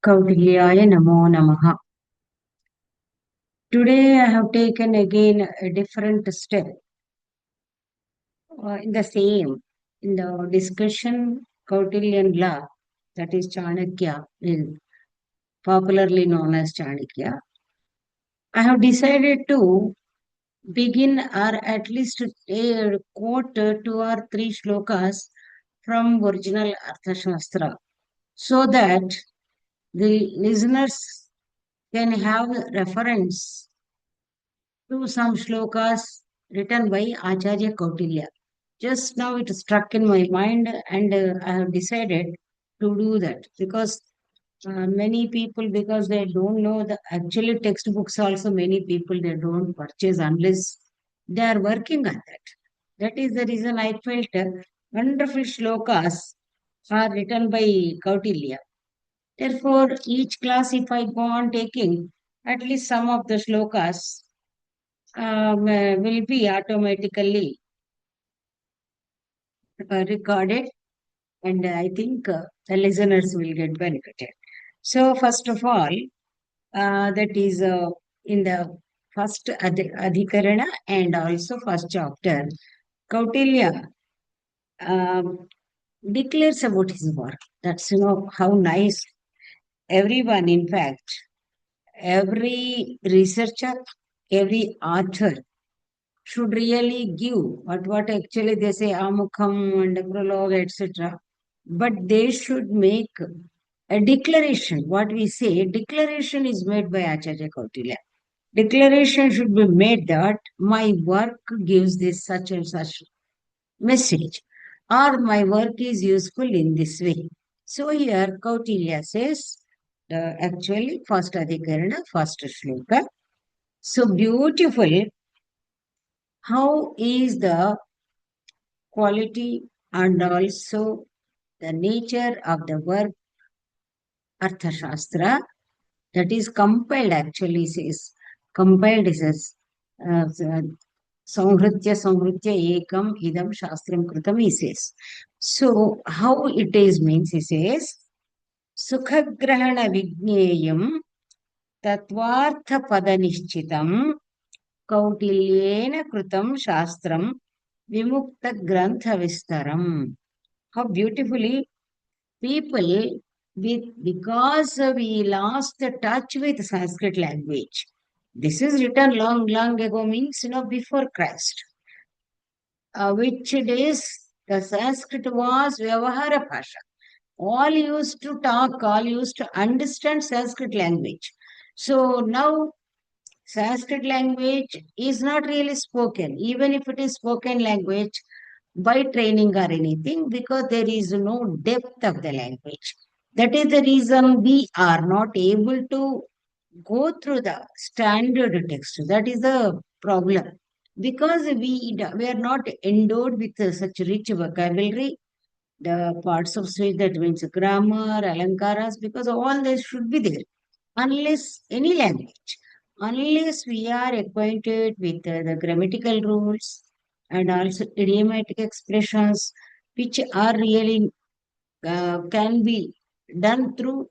Kautilyaya namo namaha. Today I have taken again a different step in the same, in the discussion Kautilyan law, that is Chanakya, popularly known as Chanakya. I have decided to begin or at least quote two or three shlokas from original Arthashastra so that the listeners can have reference to some shlokas written by Acharya Kautilya. Just now it struck in my mind, and I have decided to do that because many people, because they don't know the actually textbooks, also many people they don't purchase unless they are working on that. That is the reason I felt wonderful shlokas are written by Kautilya. Therefore, each class, if I go on taking at least some of the shlokas, will be automatically recorded, and I think the listeners will get benefited. So, first of all, that is in the first Adhikarana and also first chapter, Kautilya um, declares about his work. That's, how nice everyone, in fact, every researcher, every author should really give what actually they say amukham and prologue, etc. But they should make a declaration. What we say, declaration is made by Acharya Kautilya. Declaration should be made that my work gives this such and such message, or my work is useful in this way. So here Kautilya says, actually, first Adhikarana, first shloka. So beautiful. How is the quality and also the nature of the work Arthashastra that is compiled actually says compiled is Sanghritya Ekam Idam Shastram Kritam he says. So how it is means he says Sukhagrahana Vigneyam Tatvartha Padanishchitam Kautilyena Kritam Shastram Vimukta Grantha Vistaram. How beautifully people because we lost the touch with Sanskrit language. This is written long, long ago, means before Christ. Which days the Sanskrit was Vyavahara Bhasha. All used to talk, all used to understand Sanskrit language. So now Sanskrit language is not really spoken, even if it is spoken language by training or anything, because there is no depth of the language. That is the reason we are not able to go through the standard text. That is the problem. Because we are not endowed with such rich vocabulary, the parts of speech that means grammar, alankaras, because all this should be there. Unless any language, unless we are acquainted with the grammatical rules and also idiomatic expressions, which are really can be done through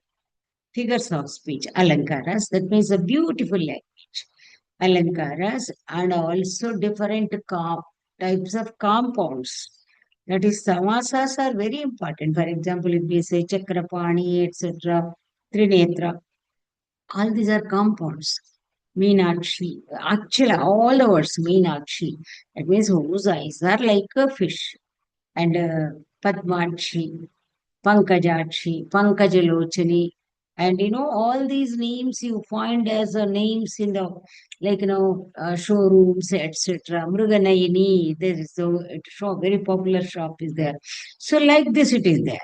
figures of speech, alankaras, that means a beautiful language, alankaras, and also different types of compounds. That is, samasas are very important. For example, if we say chakrapani, etc., trinetra, all these are compounds. Meenakshi, actually, all the words Meenakshi, that means whose eyes are like a fish, and Padmakshi, Pankajakshi, Pankajalochani, and all these names you find as names in the like showrooms, etc. Mruganayini, there is a shop, very popular shop is there. So like this it is there.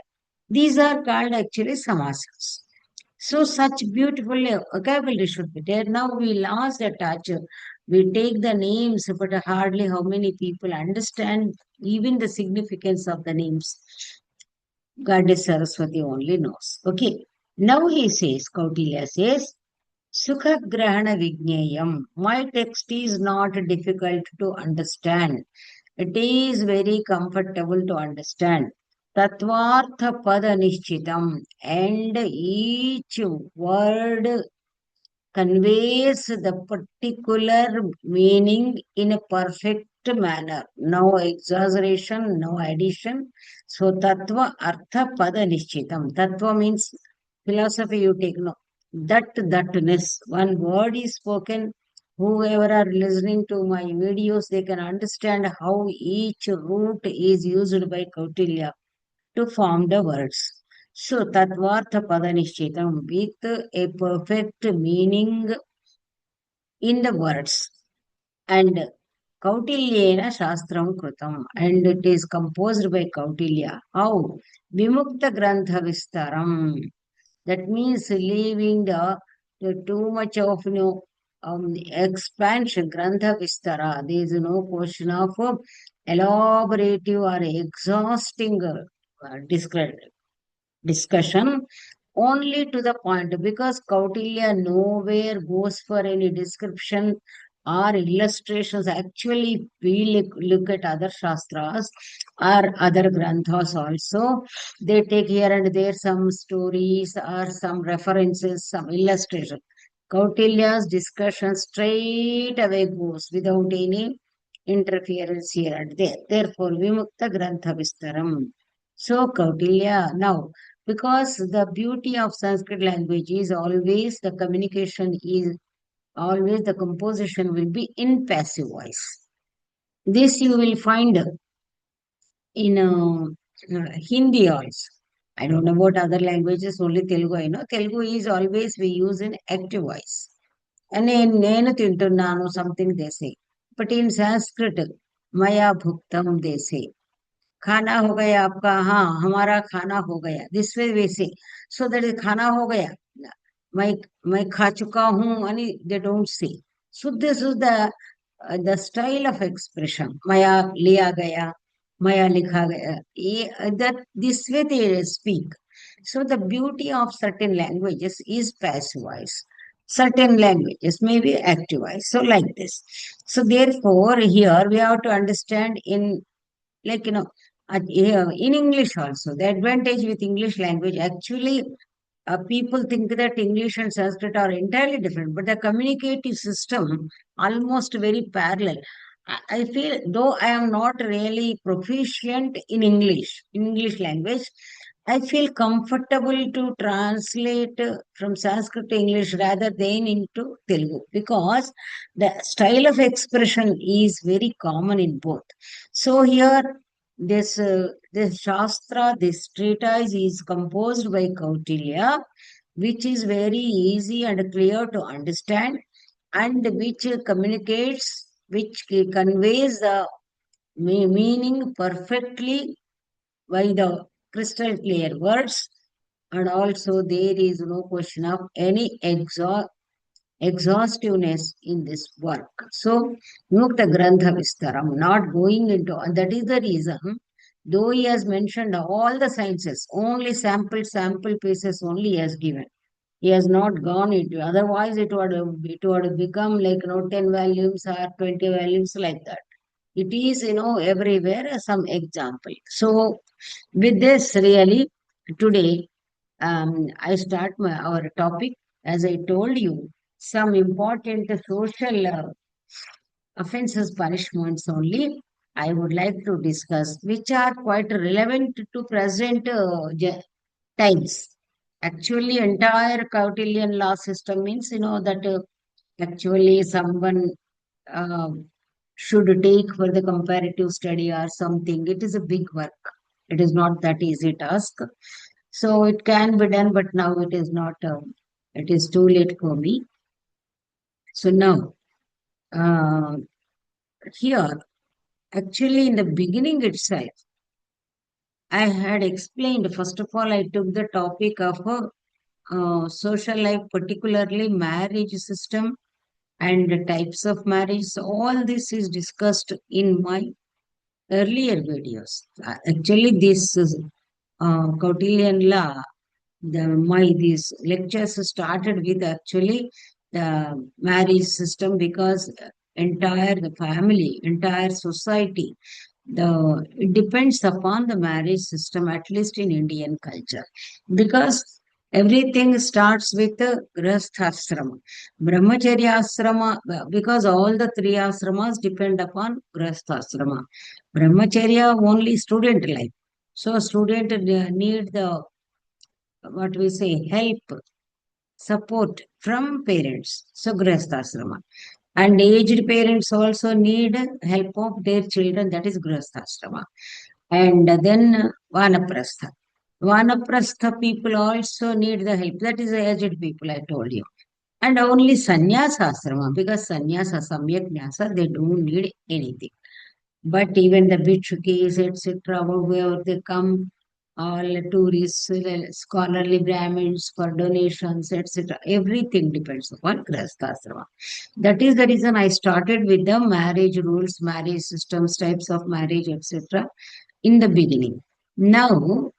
These are called actually samasas. So such beautiful vocabulary should be there. Now we lost the touch. We take the names, but hardly how many people understand even the significance of the names. Goddess Saraswati only knows. Okay. Now he says, Kautilya says, Sukha Grahana Vigneyam. My text is not difficult to understand. It is very comfortable to understand. tatvartha pada nishchitam, and each word conveys the particular meaning in a perfect manner. No exaggeration, no addition. So, tattva artha pada nishchitam. Tattva means philosophy you take. No, thatness. One word is spoken. Whoever are listening to my videos, they can understand how each root is used by Kautilya to form the words. So, Tatvartha Padanishchitam with a perfect meaning in the words. And Kautilyena Shastram Krutam. And it is composed by Kautilya. How? Vimukta Grantha Vistaram. That means leaving the too much of expansion, Grantha Vistara. There is no question of elaborative or exhausting discussion, only to the point, because Kautilya nowhere goes for any description or illustrations. Actually, we look at other Shastras or other Granthas also. They take here and there some stories or some references, some illustration. Kautilya's discussion straight away goes without any interference here and there. Therefore, Vimukta Grantha Vistaram. So, Kautilya, now, because the beauty of Sanskrit language is always the communication is always the composition will be in passive voice. This you will find in Hindi also. I don't know about other languages, only Telugu I know. Telugu is always we use in active voice. And నేను తింటున్నాను, something they say. But in Sanskrit, maya bhuktam they say. खाना हो गया आपका, हाँ हमारा खाना हो गया, दिस वे वैसे. सो दैट इज खाना हो गया, मैं मैं खा चुका हूँ, आणि they don't say. So this is the style of expression. मया लिया गया, मया लिखा गया, ये that this way they speak. So the beauty of certain languages is passive voice. Certain languages may be active voice. So like this. So therefore, here we have to understand in, like, in English also, the advantage with English language, actually, people think that English and Sanskrit are entirely different, but the communicative system almost very parallel. I feel, though I am not really proficient in English language, I feel comfortable to translate from Sanskrit to English rather than into Telugu, because the style of expression is very common in both. So here, this Shastra, this treatise is composed by Kautilya, which is very easy and clear to understand, and which communicates, which conveys the meaning perfectly by the crystal clear words. And also there is no question of any exhaustiveness in this work. So, Mukta Grantha Vistaram, not going into, and that is the reason, though he has mentioned all the sciences, only sample pieces only he has given. He has not gone into, otherwise it would become like 10 volumes or 20 volumes like that. It is everywhere some example. So with this, really, today I start our topic. As I told you, some important social offenses punishments only I would like to discuss, which are quite relevant to present times. Actually, entire Kautilyan law system means, that actually someone uh, should take for the comparative study or something. It is a big work. It is not that easy task. So it can be done, but now it is not. It is too late for me. So now, uh, here, actually, in the beginning itself, I had explained. First of all, I took the topic of social life, particularly marriage system and the types of marriage. So all this is discussed in my earlier videos. Actually, this is Kautilyan law. These lectures started with actually the marriage system, because entire the family, entire society It depends upon the marriage system, at least in Indian culture, because everything starts with the grasthasrama. Brahmacharya asrama, because all the three asramas depend upon grasthasrama. Brahmacharya only student life. So student need the, what we say, help, support from parents. So grasthasrama. And aged parents also need help of their children, that is grasthasrama. And then Vanaprastha. Vanaprastha people also need the help. That is the aged people, I told you. And only sannyasa asrama, because sannyasa, samyak nyasa, they don't need anything. But even the bhikshukis, etc., wherever they come, all tourists, scholarly Brahmins for donations, etc., everything depends upon Grahasthasrama. That is the reason I started with the marriage rules, marriage systems, types of marriage, etc., in the beginning. Now,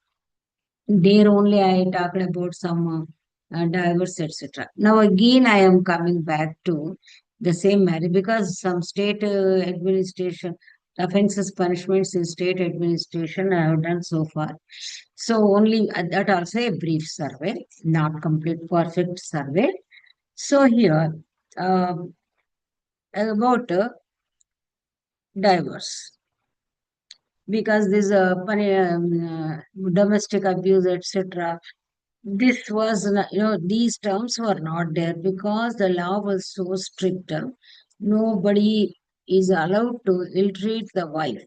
there only I talked about some divorce, etc. Now again, I am coming back to the same matter because some state administration offenses, punishments in state administration I have done so far. So only that also a brief survey, not complete perfect survey. So here um about divorce, because this domestic abuse, etc. This was, these terms were not there because the law was so strict. Nobody is allowed to ill-treat the wife.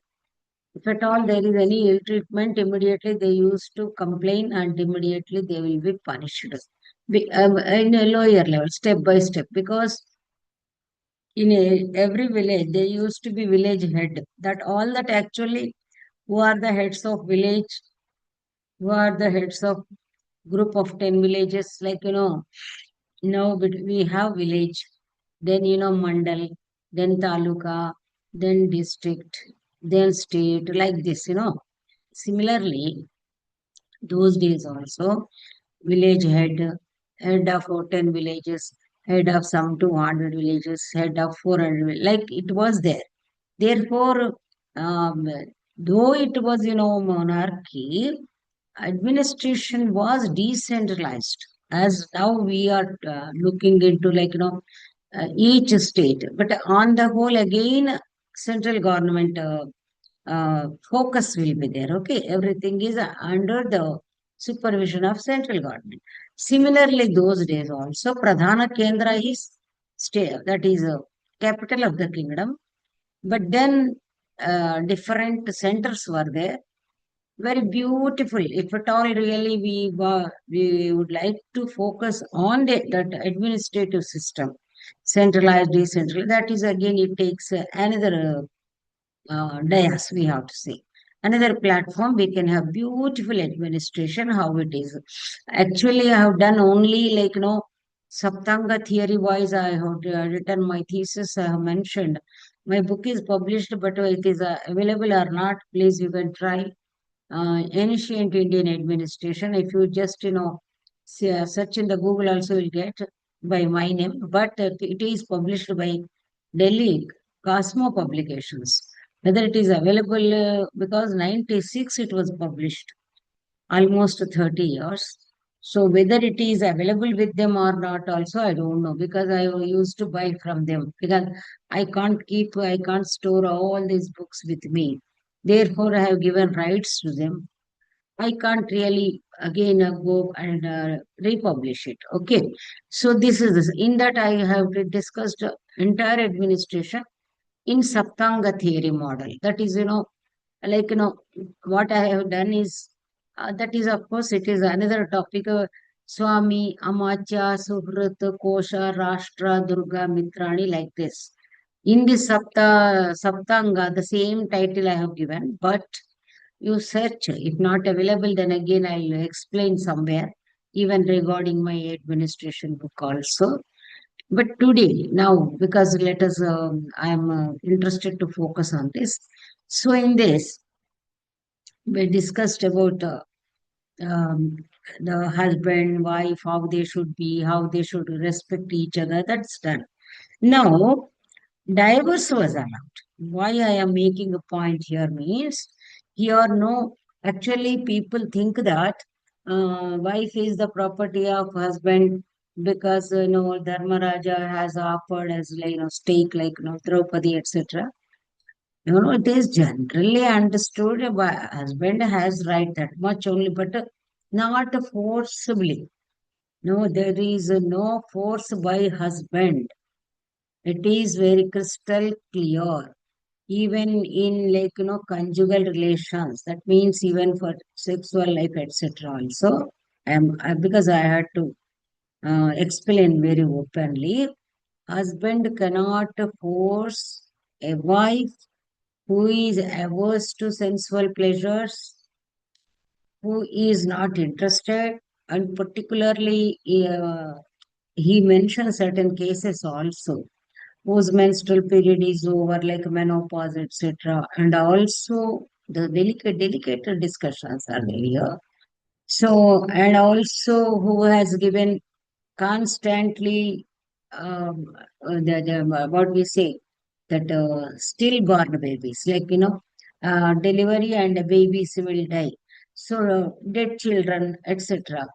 If at all there is any ill-treatment, immediately they used to complain and immediately they will be punished. In a lower level, step by step, because in every village, there used to be village head. That all that actually, who are the heads of village, who are the heads of group of 10 villages, like, now we have village, then, mandal, then taluka, then district, then state, like this. Similarly, those days also, village head, head of 10 villages, head of some 200 villages, head of 400, like it was there. Therefore, um, though it was, monarchy, administration was decentralized. As now we are looking into, like, each state, but on the whole, again, central government focus will be there. Okay, everything is under the supervision of central government. Similarly, those days also, Pradhana Kendra is state, that is a capital of the kingdom, but then different centers were there, very beautiful. If at all really we would like to focus on that administrative system, centralized, decentralized, that is again, it takes another dais, we have to say. Another platform, we can have beautiful administration, how it is. Actually, I have done only, like, Saptanga theory wise, I have written my thesis, I have mentioned. My book is published, but it is available or not, please, you can try ancient Indian administration. If you just, search in the Google, also will get by my name. But it is published by Delhi Cosmo Publications. Whether it is available, because 96 it was published, almost 30 years. So whether it is available with them or not, also I don't know, because I used to buy from them, because I can't store all these books with me. Therefore, I have given rights to them. I can't really again go and republish it. Okay. So this is this. In that I have discussed entire administration in Saptanga theory model. That is, like, what I have done is, that is, of course, it is another topic. Swami, Amachya, Suhrit, Kosha, Rashtra, Durga, Mitrani, like this. In this Saptanga, the same title I have given, but you search. If not available, then again I'll explain somewhere, even regarding my administration book also. But today, now, because let us, I am interested to focus on this. So in this, we discussed about um, the husband, wife, how they should be, how they should respect each other. That's done. Now, divorce was allowed. why I am making a point here means here no, actually people think that wife is the property of husband because Dharmaraja has offered as stake like Draupadi etc. It is generally understood by husband has right that much only, but not forcibly. No, there is no force by husband. It is very crystal clear. Even in conjugal relations, that means even for sexual life, etc. Also, because I had to explain very openly, husband cannot force a wife who is averse to sensual pleasures, who is not interested, and particularly he mentioned certain cases also whose menstrual period is over, like menopause, etc. And also the delicate discussions are there here. So, and also who has given constantly what we say that stillborn babies, like delivery and babies will die. So, dead children, etc.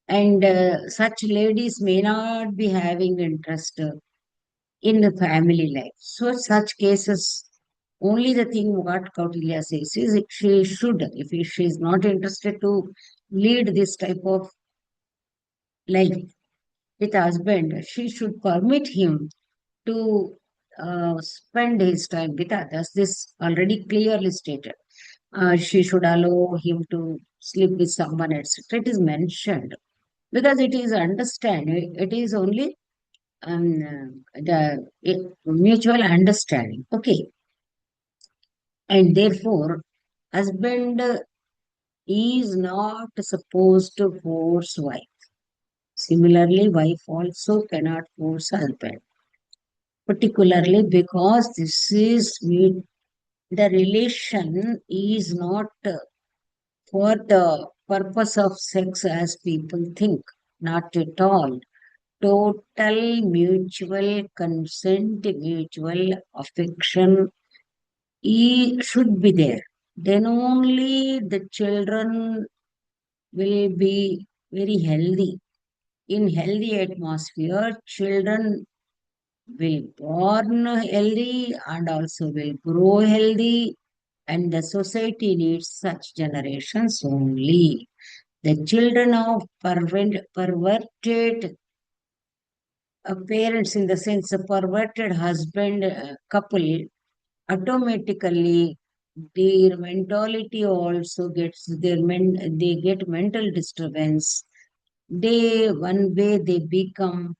And such ladies may not be having interest in the family life. So such cases, only the thing what Kautilya says is she should, if she is not interested to lead this type of life with husband, she should permit him to spend his time with others. This already clearly stated. She should allow him to sleep with someone, etc. It is mentioned because it is understand. It is only the mutual understanding. Okay, and therefore, husband is not supposed to force wife. Similarly, wife also cannot force husband, particularly because the relation is not for the purpose of sex as people think. Not at all. Total mutual consent, mutual affection should be there. Then only the children will be very healthy. In healthy atmosphere, children will born healthy and also will grow healthy, and the society needs such generations only. The children of perverted parents, in the sense of perverted husband couple, automatically their mentality also gets they get mental disturbance. They one way they become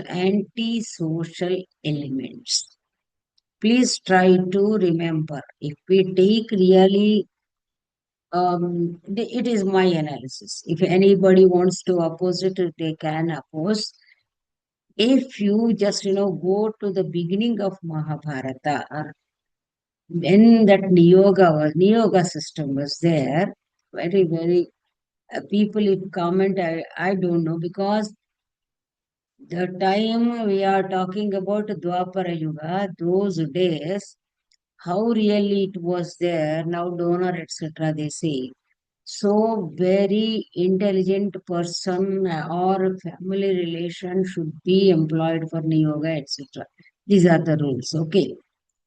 anti-social elements. Please try to remember, if we take really it is my analysis. If anybody wants to oppose it, they can oppose. If you just go to the beginning of Mahabharata, or when that Niyoga system was there, very people if comment, I don't know, because the time we are talking about Dwapara Yuga, those days, how really it was there, now donor, etc. they say. So very intelligent person or family relation should be employed for Niyoga, etc. These are the rules. Okay.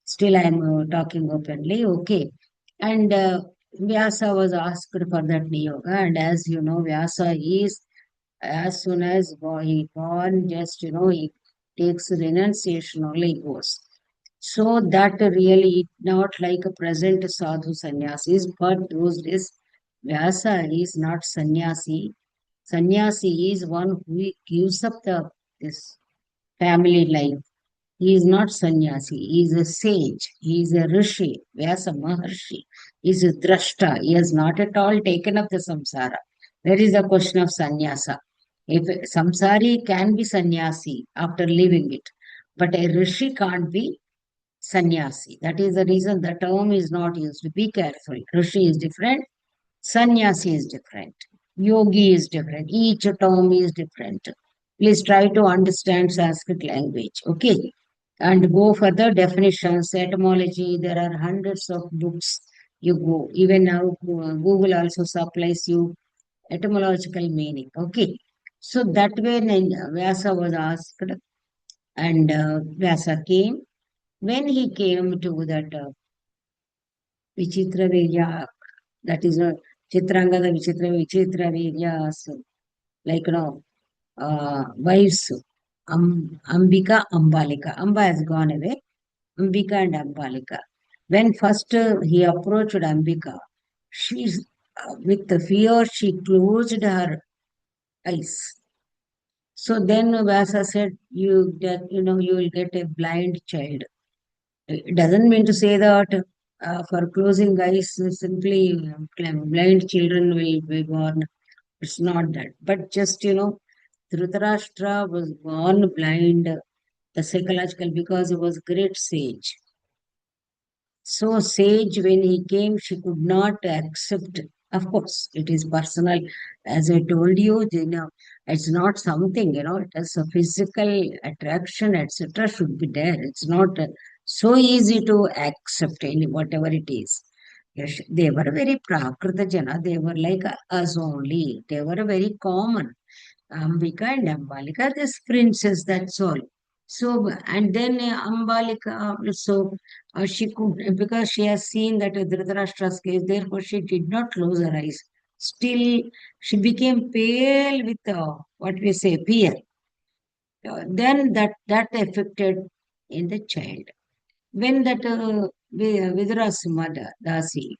Still, I am talking openly. Okay. And Vyasa was asked for that Niyoga. And as you know, Vyasa is, as soon as he born, just, he takes renunciation only goes. So that really not like a present sadhu sannyasis, but those days Vyasa is not sannyasi. Sannyasi is one who gives up this family life. He is not sannyasi. He is a sage. He is a rishi. Vyasa Maharshi. He is a drashta. He has not at all taken up the samsara. There is a question of sannyasa. If samsari can be sannyasi after leaving it, but a rishi can't be sannyasi. That is the reason the term is not used. Be careful. Rishi is different. Sannyasi is different. Yogi is different. Each term is different. Please try to understand Sanskrit language. Okay. and go for the definitions, etymology. There are hundreds of books. You go. Even now, Google also supplies you etymological meaning. Okay. So that way, Vyasa was asked, and Vyasa came. When he came to that Vichitra Virya, that is Chitrangada Vichitra Virya, so, like, wives, Ambika, Ambalika. Amba has gone away. Ambika and Ambalika. When first he approached Ambika, she, with the fear, she closed her eyes. So then Vyasa said, you will get a blind child. It doesn't mean to say that for closing eyes, simply blind children will be born. It's not that. But just, Dhritarashtra was born blind, the psychological, because he was great sage. So sage, when he came, she could not accept. Of course, it is personal. As I told you, it's not something, it is a physical attraction, etc. should be there. It's not so easy to accept any whatever it is. Yes, they were very prakrita jana. They were like us only. They were very common. Ambika and Ambalika, this princess, that's all. So, and then Ambalika, so she could, because she has seen that Dhritarashtra's case, therefore she did not close her eyes. Still, she became pale with what we say, fear. Then that affected in the child. When that Vidura's mother, Dasi,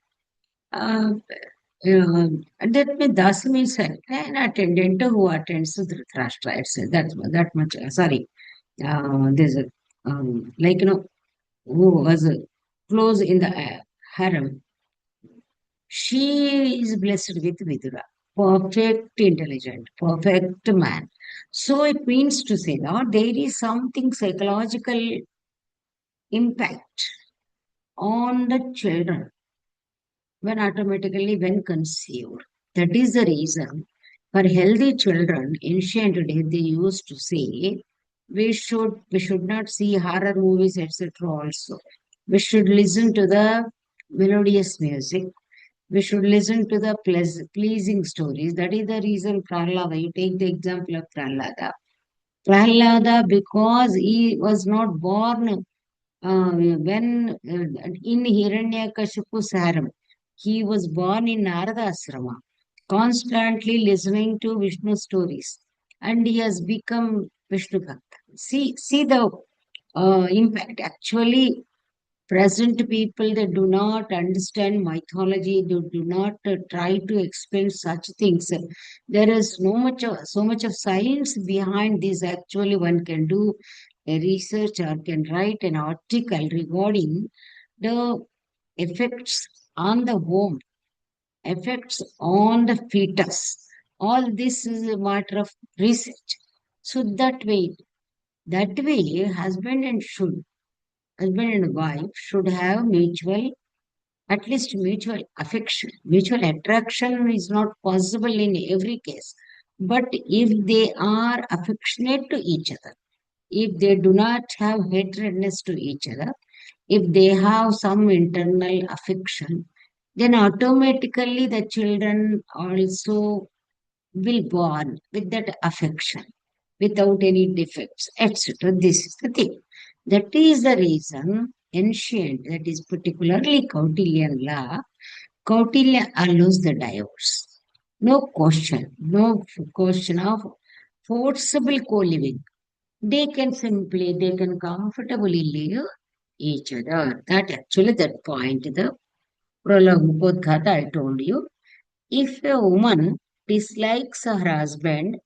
uh, that means Dasi means an attendant who attends to Dhritarashtra. It's that much. Sorry, there's a like who was close in the harem. She is blessed with Vidura, perfect intelligent, perfect man. So it means to say now there is something psychological impact on the children when conceived. That is the reason for healthy children, ancient days they used to say we should not see horror movies, etc. also. We should listen to the melodious music. We should listen to the pleasing stories. That is the reason Prahlada, you take the example of Prahlada. Prahlada, because he was not born when in Hiranyakashipu's harem, he was born in Narada Asrama, constantly listening to Vishnu stories, and he has become Vishnu Bhakta. See the impact. Actually, present people, they do not understand mythology. They do not try to explain such things. There is so much of science behind this. Actually, one can do a research or can write an article regarding the effects on the womb, effects on the fetus. All this is a matter of research. So that way, husband and wife should have at least mutual affection. Mutual attraction is not possible in every case. But if they are affectionate to each other, if they do not have hatredness to each other, if they have some internal affection, then automatically the children also will born with that affection without any defects, etc. This is the thing. That is the reason ancient, that is particularly Kautilyan law, Kautilya allows the divorce. No question of forcible co-living. They can comfortably live each other. That point, the prologue Bodhgata I told you. If a woman dislikes her husband,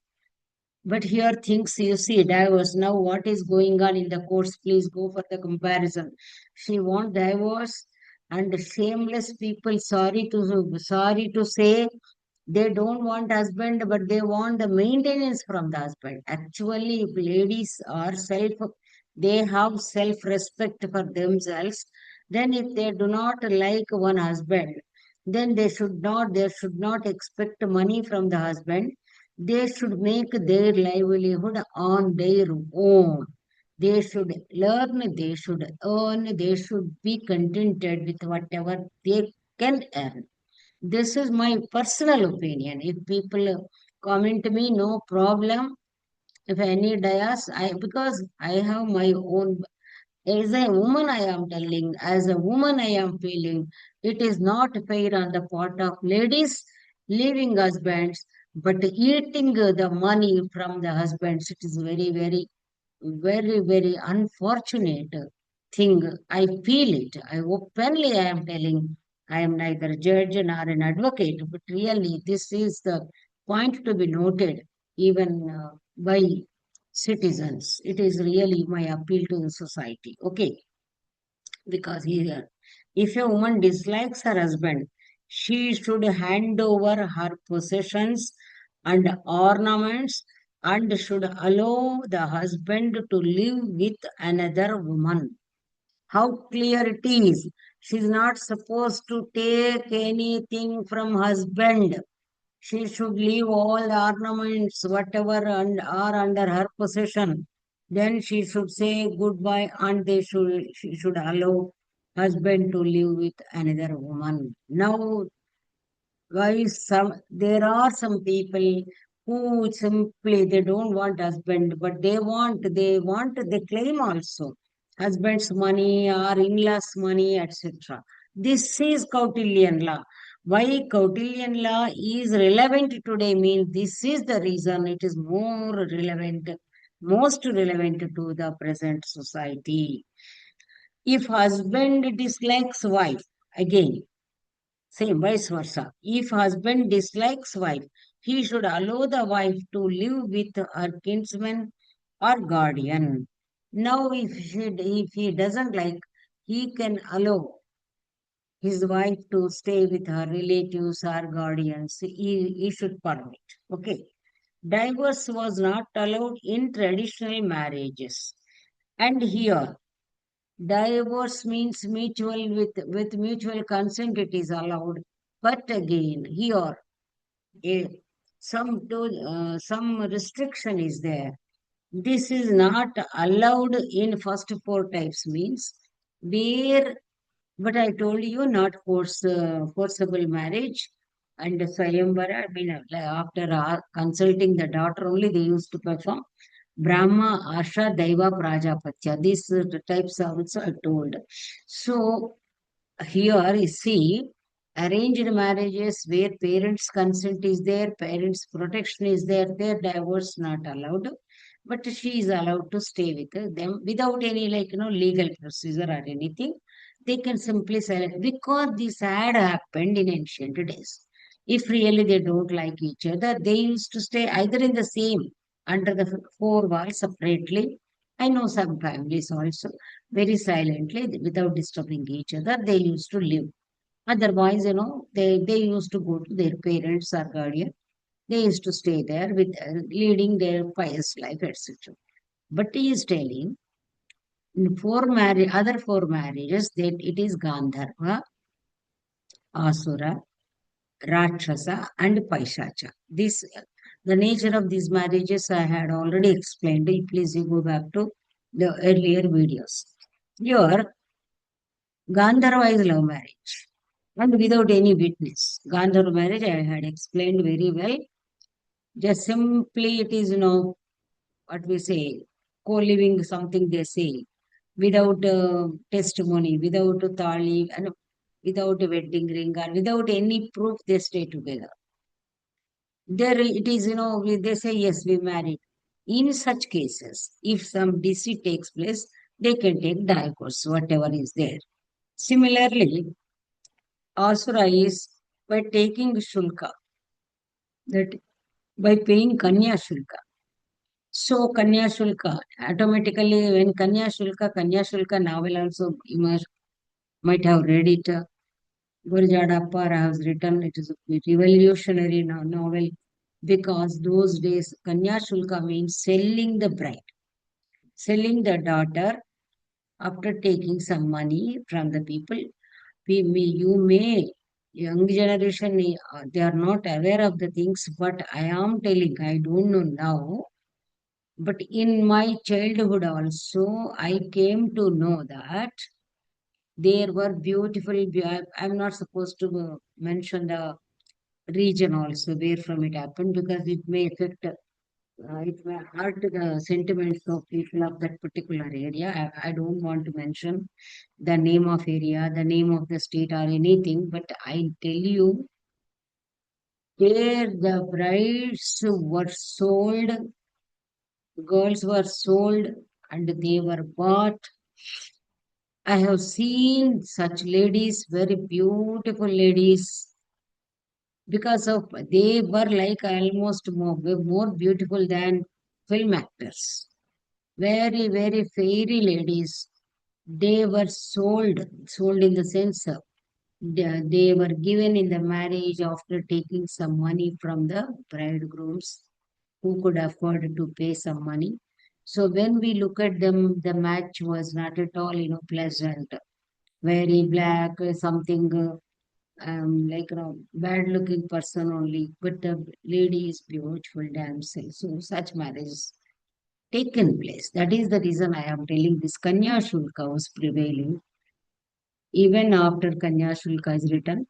but here things you see divorce. Now what is going on in the courts? Please go for the comparison. She won't divorce, and the shameless people, sorry to say, they don't want husband, but they want the maintenance from the husband. Actually, if ladies are they have self-respect for themselves. Then if they do not like one husband, then they should not expect money from the husband. They should make their livelihood on their own. They should learn, they should earn, they should be contented with whatever they can earn. This is my personal opinion. If people comment me, no problem. If any dias, because I have my own. As a woman, I am telling, as a woman, I am feeling it is not fair on the part of ladies leaving husbands, but eating the money from the husbands. It is very, very, very, very unfortunate thing. I feel it. I openly I am telling. I am neither judge nor an advocate, but really this is the point to be noted even by citizens. It is really my appeal to the society. Okay, because here, if a woman dislikes her husband, she should hand over her possessions and ornaments and should allow the husband to live with another woman. How clear it is. She's not supposed to take anything from husband. She should leave all the ornaments, whatever, and are under her possession. Then she should say goodbye, and she should allow husband to live with another woman. Now, why there are some people who simply they don't want husband, but they claim also husband's money or in-laws money, etc. This is Kautilyan law. Why Kautilyan law is relevant today means this is the reason it is more relevant, most relevant to the present society. If husband dislikes wife, again, same vice versa. If husband dislikes wife, he should allow the wife to live with her kinsman or guardian. Now, if he doesn't like, he can allow his wife to stay with her relatives or guardians. He should permit. Okay. Divorce was not allowed in traditional marriages. And here, divorce means with mutual consent it is allowed. But again, here a, some restriction is there. This is not allowed in first four types means where, but I told you not forcible marriage and Swayamvara. I mean, after consulting the daughter only, they used to perform Brahma, Asha, Daiva, Prajapatya. These types are also I told. So here you see arranged marriages where parents' consent is there, parents' protection is there, their divorce not allowed, but she is allowed to stay with them without any legal procedure or anything. They can simply select because this had happened in ancient days. If really they don't like each other, they used to stay either in the same under the four walls separately. I know some families also very silently without disturbing each other. They used to live. Otherwise, they used to go to their parents or guardian. They used to stay there with leading their pious life, etc. But he is telling in other four marriages that it is Gandharva, Asura, Rakshasa, and Paishacha. The nature of these marriages I had already explained. Please you go back to the earlier videos. Here, Gandharva is love marriage and without any witness. Gandharva marriage I had explained very well. Just simply it is, what we say, co-living something they say, without testimony, without a thali, and without a wedding ring, or without any proof they stay together. There it is, they say, yes, we married. In such cases, if some deceit takes place, they can take divorce, whatever is there. Similarly, Asura is by taking Shulka, that by paying Kanya Shulka. So Kanya Shulka, automatically when Kanya Shulka novel also you might have read it. Gurjada Appar has written it is a revolutionary novel because those days Kanya Shulka means selling the bride, selling the daughter after taking some money from the people. You may, young generation, they are not aware of the things, but I am telling, I don't know now. But in my childhood also, I came to know that there were I'm not supposed to mention the region also where from it happened because it may affect, it may hurt the sentiments of people of that particular area. I don't want to mention the name of area, the name of the state or anything, but I tell you, there the brides were sold, girls were sold, and they were bought. I have seen such ladies, very beautiful ladies, because of they were like almost more beautiful than film actors. Very, very fairy ladies. They were sold in the sense of they were given in the marriage after taking some money from the bridegrooms who could afford to pay some money. So when we look at them, the match was not at all, pleasant. Very black, something like bad looking person only, but the lady is beautiful damsel. So such marriages taken place. That is the reason I am telling this Kanya Shulka was prevailing even after Kanya Shulka is written.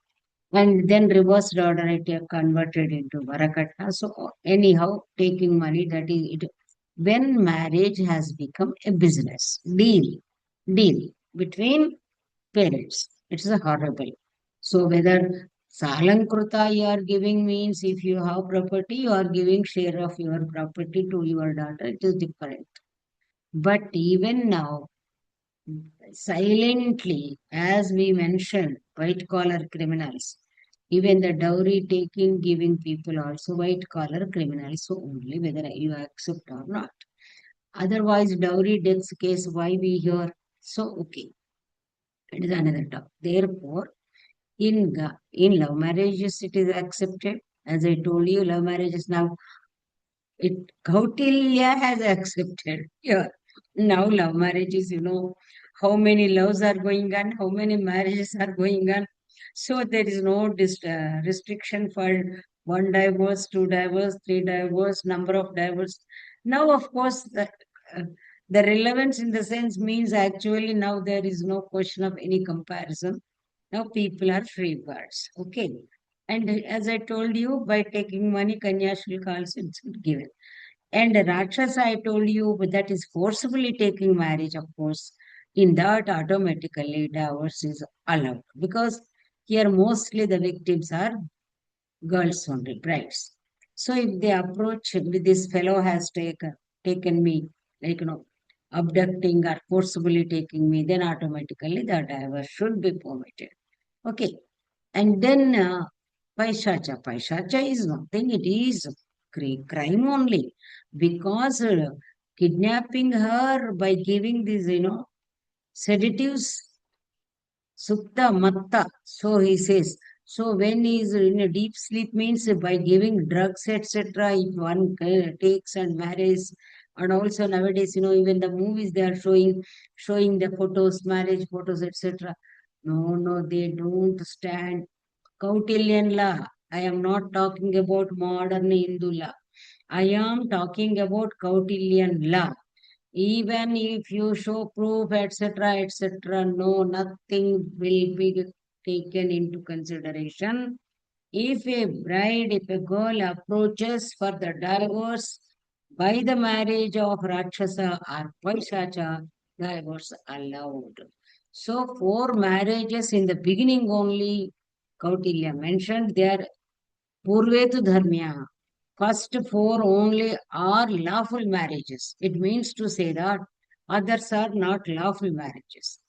And then reversed order it converted into Varakata. So anyhow, taking money, that is it. When marriage has become a business deal between parents, it's a horrible. So whether Salankruta you are giving means if you have property, you are giving share of your property to your daughter, it is different. But even now, silently, as we mentioned, white collar criminals, even the dowry taking, giving people also white collar criminals, so only whether you accept or not. Otherwise, dowry deaths case, why we hear? So, okay, it is another talk. Therefore, in love marriages, it is accepted. As I told you, love marriages now it Kautilya has accepted. Yeah. Now love marriages, how many loves are going on, how many marriages are going on. So there is no restriction for one divorce, two divorce, three divorce, number of divorce. Now, of course, uh, the relevance in the sense means actually now there is no question of any comparison. Now people are free birds. Okay. And as I told you, by taking money, Kanya Shulka also it's given. And Rakshasa, I told you, but that is forcibly taking marriage, of course. In that, automatically divorce is allowed because here mostly the victims are girls only, brides. So if they approach with this fellow has taken me, like abducting or forcibly taking me, then automatically the divorce should be permitted. Okay. And then Paishacha. Paishacha is nothing, it is crime only. Because kidnapping her by giving these, sedatives, Sukta Matta. So he says. So when he is in a deep sleep means by giving drugs, etc. If one takes and marries, and also nowadays, even the movies they are showing the photos, marriage photos, etc. No, no, they don't stand. Kautilyan law. I am not talking about modern Hindu law. I am talking about Kautilyan law. Even if you show proof, etc., etc., no, nothing will be taken into consideration. If a girl approaches for the divorce by the marriage of Rakshasa or Paishacha, divorce allowed. So, four marriages in the beginning only, Kautilya mentioned, they are Purvetu Dharmya. First four only are lawful marriages. It means to say that others are not lawful marriages.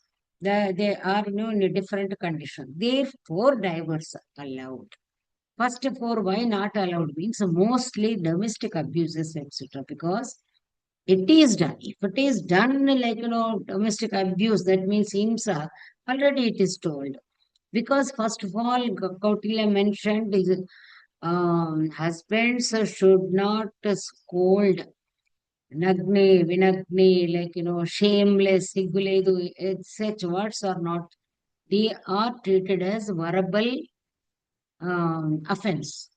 They are in a different condition. Therefore, divorce allowed. First four, why not allowed means mostly domestic abuses, etc. Because it is done. If it is done like domestic abuse, that means IMSA, already it is told. Because first of all, Kautilya mentioned is husbands should not scold Nagni, Vinagni, like, shameless, Siguledu, such words are not, they are treated as verbal offense.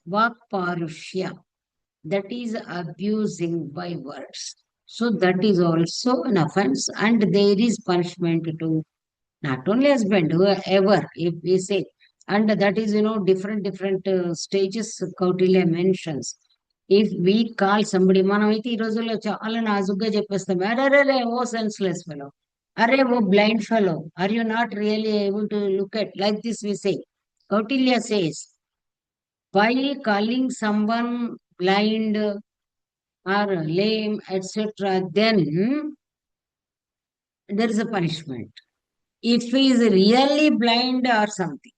Vak Parushya. that is abusing by words. So that is also an offense, and there is punishment to not only husband, whoever, if we say, and that is, different stages Kautilya mentions. If we call somebody, మనం అయితే ఈ రోజుల్లో చాలా నాజుగ్గా చెప్పేస్తాం, అరే అరే ఓ senseless fellow, అరే oh blind fellow, are you not really able to look at like this we say. Kautilya says, by calling someone blind or lame, etc., then there is a punishment. If he is really blind or something,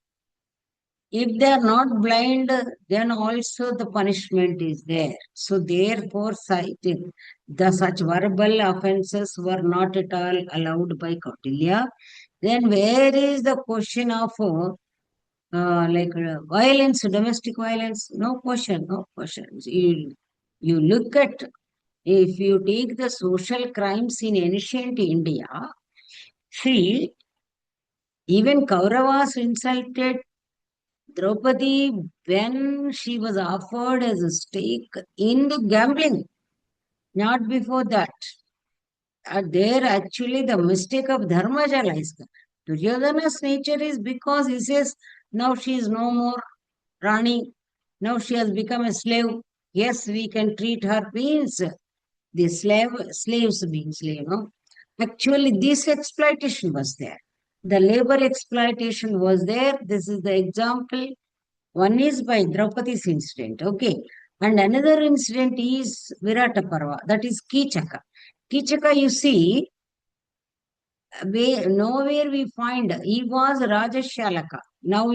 if they are not blind, then also the punishment is there. So therefore, such verbal offenses were not at all allowed by Kautilya. Then where is the question of violence, domestic violence? No question, no question. You look at, if you take the social crimes in ancient India, see, even Kauravas insulted Draupadi when she was offered as a stake in the gambling, not before that. There actually the mistake of Dharmajala is there. Duryodhana's nature is because he says, now she is no more Rani, now she has become a slave. Yes, we can treat her means the slaves being slave. Actually, this exploitation was there. The labor exploitation was there. This is the example. One is by Draupadi's incident, okay. And another incident is Virata Parva, that is Kichaka. Kichaka, you see, nowhere we find, he was Rajashalaka. Now,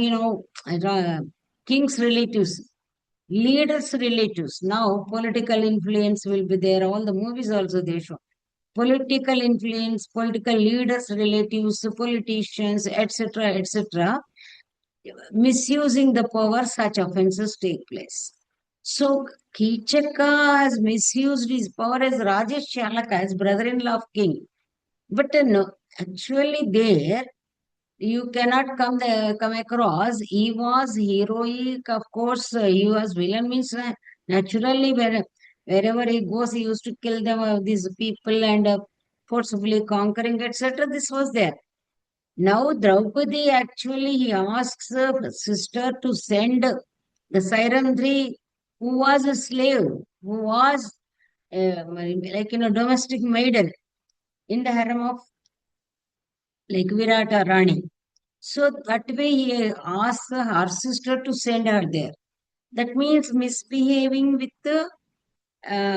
king's relatives, leaders' relatives. Now, political influence will be there. All the movies also they show. Political influence, political leaders, relatives, politicians, etc., etc., misusing the power, such offenses take place. So, Kichaka has misused his power as Rajesh Chalaka, as brother-in-law of king. But no, actually there, you cannot come across, he was heroic, of course, he was villain, means naturally wherever he goes, he used to kill them, these people, and forcibly conquering, etc. This was there. Now, Draupadi actually he asks her sister to send the Sairandri, who was a slave, who was domestic maiden in the harem of like Virata Rani. So that way he asks her sister to send her there. That means misbehaving with the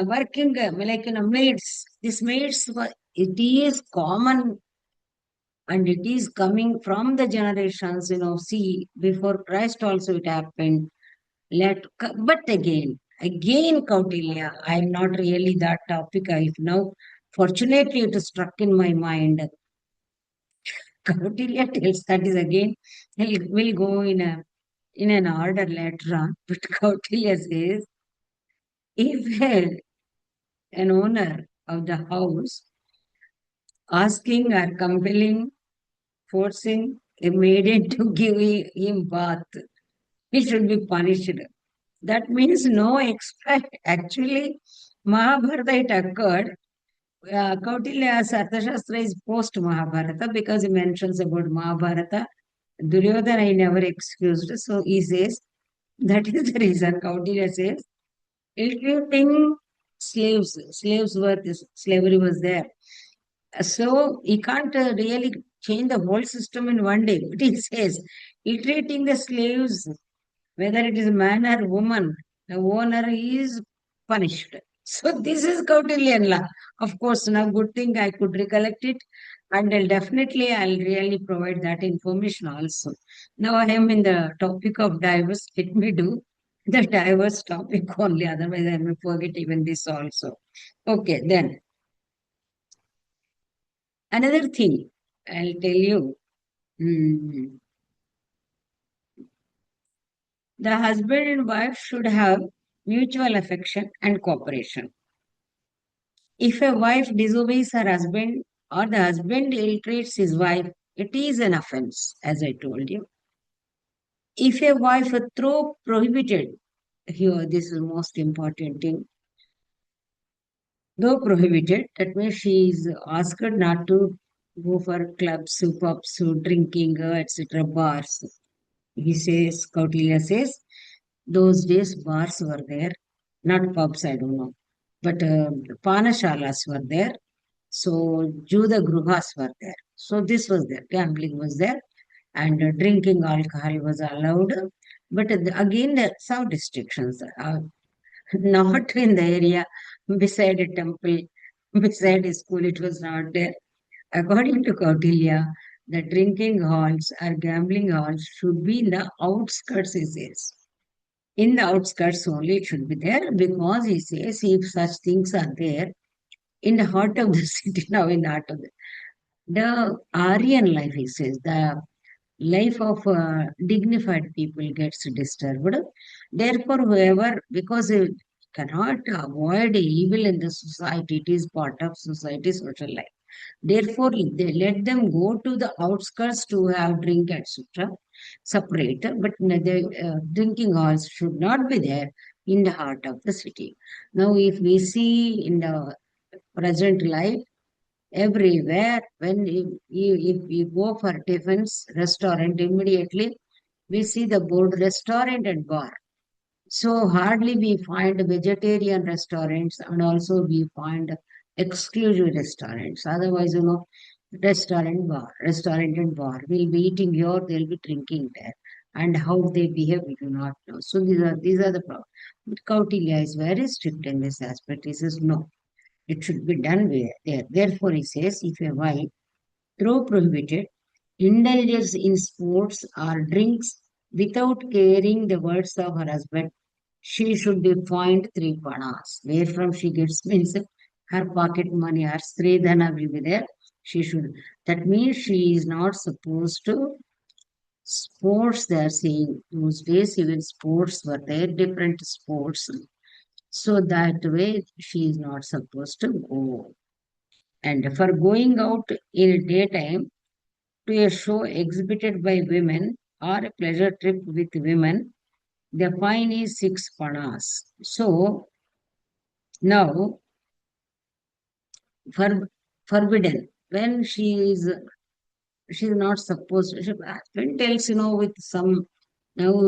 working maids. These maids, it is common, and it is coming from the generations, see, before Christ also it happened. But again, Kautilya, I'm not really that topic. I now, fortunately, it struck in my mind. Kautilya tells that is again, we'll go in an order later on. But Kautilya says, if an owner of the house asking or compelling, forcing a maiden to give him bath, he should be punished. That means no expect. Actually, Mahabharata it occurred. Kautilya's Arthashastra is post Mahabharata because he mentions about Mahabharata. Duryodhana I never excused. So he says that is the reason. Kautilya says, ill-treating slaves were this, slavery was there. So he can't really change the whole system in one day. But he says, ill-treating the slaves, whether it is a man or woman, the owner is punished. So this is Kautilyan law. Of course, now good thing I could recollect it, and I'll really provide that information also. Now I am in the topic of divorce. Let me do the divorce topic only, otherwise I may forget even this also. Okay, then another thing I'll tell you. hmm, The husband and wife should have mutual affection and cooperation. If a wife disobeys her husband or the husband ill-treats his wife, it is an offense, as I told you. If a wife, through prohibited here this is the most important thing. Though prohibited, that means she is asked not to go for clubs, pubs, drinking, etc., bars. He says, Kautilya says, those days bars were there, not pubs, I don't know, but panashalas were there. So Juda Gruhas were there. So this was there, gambling was there, and drinking alcohol was allowed. But again, there are some restrictions. Not in the area beside a temple, beside a school, it was not there. According to Kautilya, the drinking halls or gambling halls should be in the outskirts, he says. In the outskirts only it should be there because he says if such things are there in the heart of the city, now in the heart of the Aryan life, he says, the life of dignified people gets disturbed. Therefore, whoever, because it cannot avoid evil in the society, it is part of society, social life. Therefore, they let them go to the outskirts to have drink, etc. Separate, but the drinking halls should not be there in the heart of the city. Now, if we see in the present life, everywhere, when if we go for tiffins restaurant, immediately we see the board restaurant and bar. So hardly we find vegetarian restaurants and also we find exclusive restaurants. Otherwise, restaurant and bar. We'll be eating here, they'll be drinking there. And how they behave, we do not know. So these are the problems. But Kautilya is very strict in this aspect. He says, no, it should be done there. Therefore, he says, if a wife, through prohibited, indulges in sports or drinks without caring the words of her husband, she should be fined 3 panas. Where from she gets means her pocket money, her sridhana will be there. She should. That means she is not supposed to. Sports, they are saying those days, even sports were there, different sports. So that way, she is not supposed to go. And for going out in daytime to a show exhibited by women or a pleasure trip with women, the fine is 6 panas. So now, for, forbidden, when she's not supposed, she, husband tells, with some, now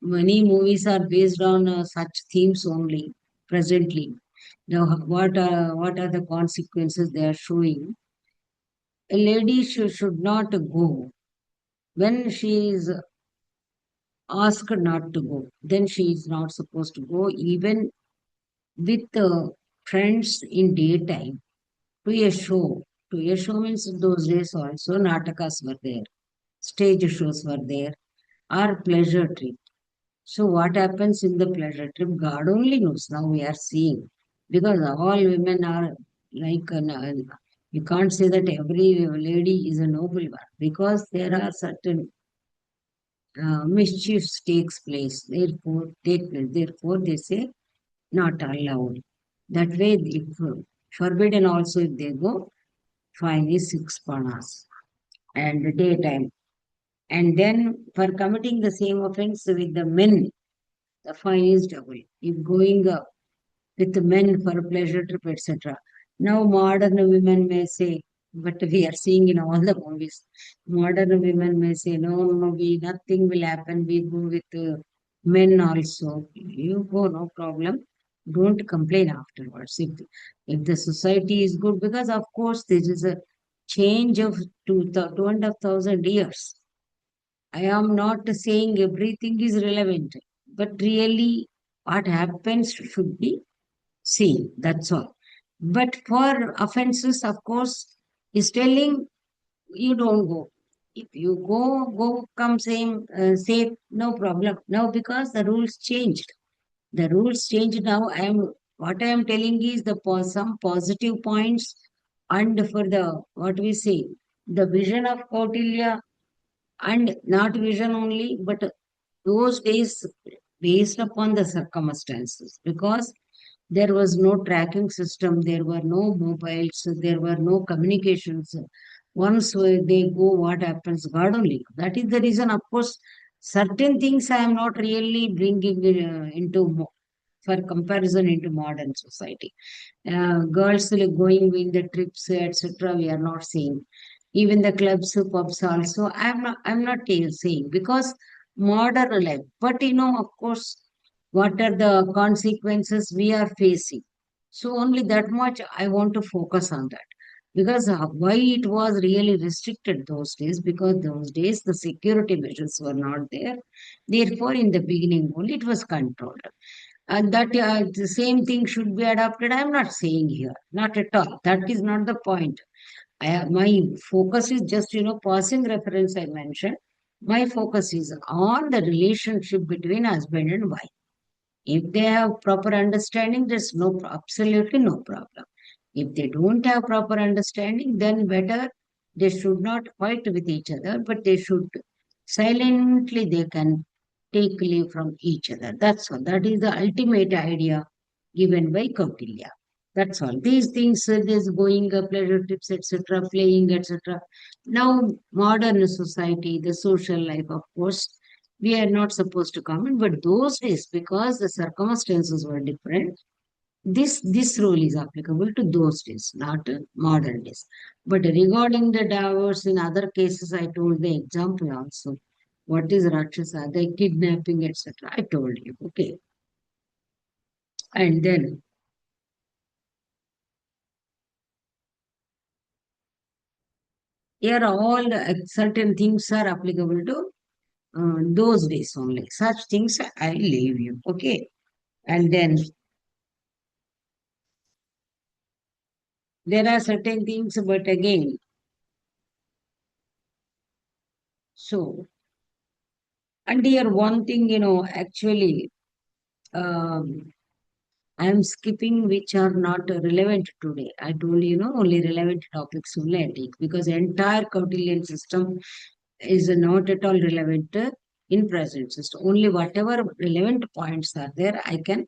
many movies are based on such themes only presently. Now, what are the consequences they are showing? A lady should not go when she is asked not to go. Then she is not supposed to go even with friends in daytime to a show. To a show means those days also natakas were there, stage shows were there, or pleasure trip. So what happens in the pleasure trip, God only knows. Now we are seeing because all women are like you can't say that every lady is a noble one because there are certain mischiefs takes place. Therefore they say not allowed. That way, if forbidden also if they go, fine is 6 panas and daytime. And then for committing the same offense with the men, the fine is double. If going with men for a pleasure trip, etc. Now, modern women may say, but we are seeing in all the movies, modern women may say, no, no, no, nothing will happen. We go with men also. You go, no problem. Don't complain afterwards. If the society is good, because of course, this is a change of 2,500 years. I am not saying everything is relevant, but really what happens should be seen. That's all. But for offenses, of course, is telling you don't go. If you go, come same, safe, no problem. Now, because the rules changed. The rules changed now. What I am telling is some positive points and for the, what we say, the vision of Kautilya and not vision only, but those days based upon the circumstances because there was no tracking system, there were no mobiles, there were no communications. Once they go, what happens? God only. That is the reason, of course, Certain things I am not really bringing for comparison into modern society. Girls like going in the trips, etc. We are not seeing. Even the clubs, pubs also. I'm not saying because modern life. But of course, what are the consequences we are facing? So only that much I want to focus on that. Because why it was really restricted those days? Because those days the security measures were not there. Therefore, in the beginning only it was controlled. And that the same thing should be adopted. I'm not saying here, not at all. That is not the point. My focus is just, passing reference I mentioned. My focus is on the relationship between husband and wife. If they have proper understanding, there's absolutely no problem. If they don't have proper understanding, then better they should not fight with each other, but they should silently they can take leave from each other. That's all. That is the ultimate idea given by Kautilya. That's all. These things, this going pleasure trips, etc., playing, etc. Now, modern society, the social life, of course, we are not supposed to comment, but those days, because the circumstances were different, this rule is applicable to those days, not modern days. But regarding the divorce, in other cases, I told the example also. What is Rakshasa, the kidnapping, etc. I told you, okay. And then here all certain things are applicable to those days only. Such things I leave you, okay. And then there are certain things, but again, so, and here one thing, actually, um, I'm skipping which are not relevant today. I told only relevant topics only I take because entire Kautilyan system is not at all relevant in present system. Only whatever relevant points are there, I can,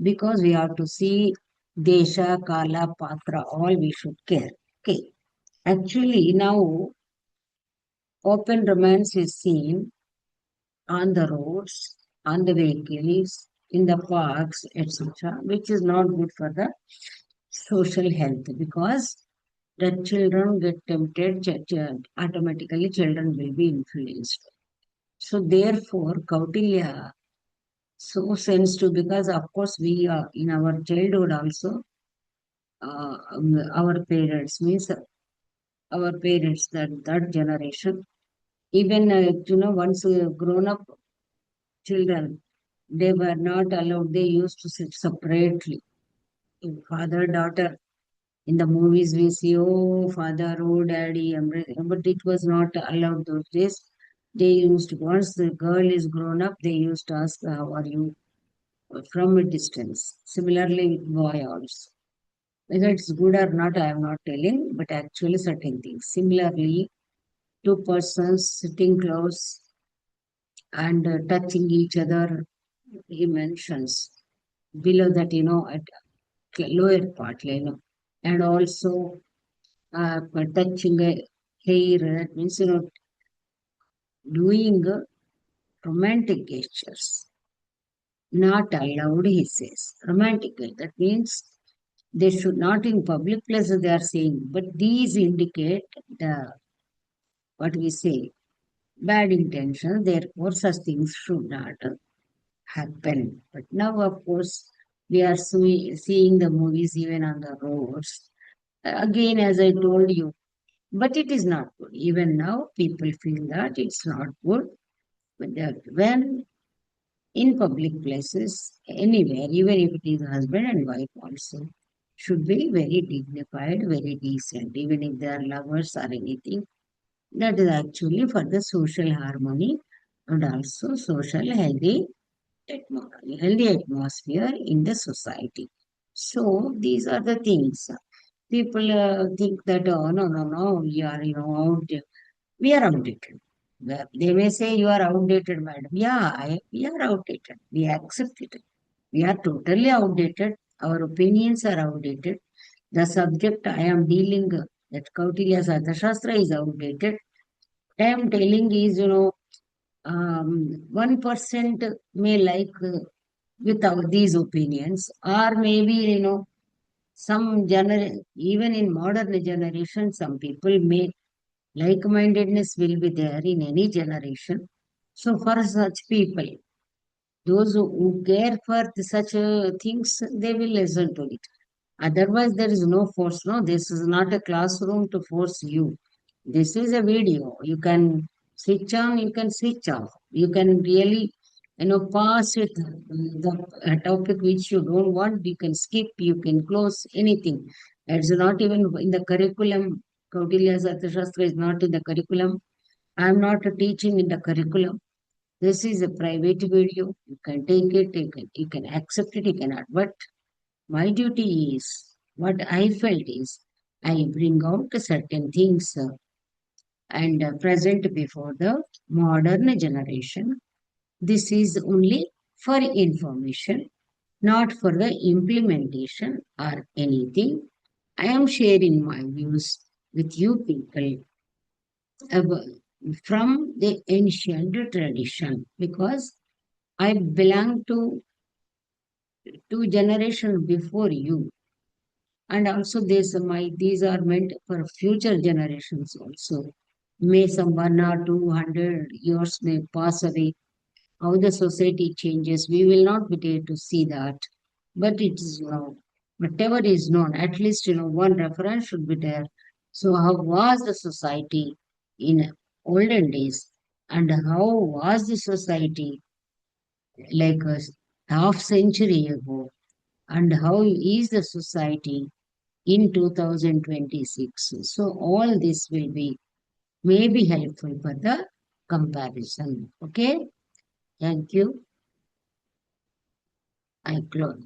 because we have to see Desha, Kala, Patra, all we should care. Okay. Actually, now open romance is seen on the roads, on the vehicles, in the parks, etc., which is not good for the social health because the children get tempted, automatically children will be influenced. So therefore, Kautilya so sends to, because of course we in our childhood also, our parents means our parents, that generation, even once grown up children, they were not allowed. They used to sit separately. In father, daughter. In the movies, we see, oh, father, oh, daddy, everything. But it was not allowed those days. They used, once the girl is grown up, they used to ask, how are you, from a distance. Similarly, with boy also. Whether it's good or not, I am not telling, but actually certain things. Similarly, two persons sitting close and touching each other, he mentions below that, at lower part, and also touching a hair, that means, doing romantic gestures. Not allowed, he says. Romantic, that means they should not in public places, they are saying, but these indicate the, what we say, bad intention, therefore such things should not happen. But now, of course, we are seeing the movies even on the roads. Again, as I told you, but it is not good. Even now, people feel that it's not good. But when in public places, anywhere, even if it is husband and wife also, should be very dignified, very decent, even if they are lovers or anything. That is actually for the social harmony and also social healthy atmosphere in the society. So these are the things. People think that, oh, no, no, no, we are, we are outdated. They may say you are outdated, madam. Yeah, we are outdated. We accept it. We are totally outdated. Our opinions are outdated. The subject I am dealing, that Kautilya's Arthashastra is outdated. I am telling is, 1% may like without these opinions, or maybe, some even in modern generation, some people may like-mindedness will be there in any generation. So for such people, those who care for such things, they will listen to it. Otherwise, there is no force. No, this is not a classroom to force you. This is a video. You can switch on, you can switch off. You can really, pass with the topic which you don't want. You can skip, you can close anything. It's not even in the curriculum. Kautilya's Arthashastra is not in the curriculum. I'm not teaching in the curriculum. This is a private video. You can take it, you can accept it, you cannot. But my duty is, what I felt is, I bring out certain things and present before the modern generation. This is only for information, not for the implementation or anything. I am sharing my views with you people ab- from the ancient tradition, because I belong to two generations before you. And also these are meant for future generations also. May some 1 or 200 years may pass away. How the society changes, we will not be able to see that. But it is now, whatever is known, at least one reference should be there. So how was the society in olden days? And how was the society like a half century ago? And how is the society in 2026? So all this will be maybe helpful for the comparison. Okay, thank you. I close.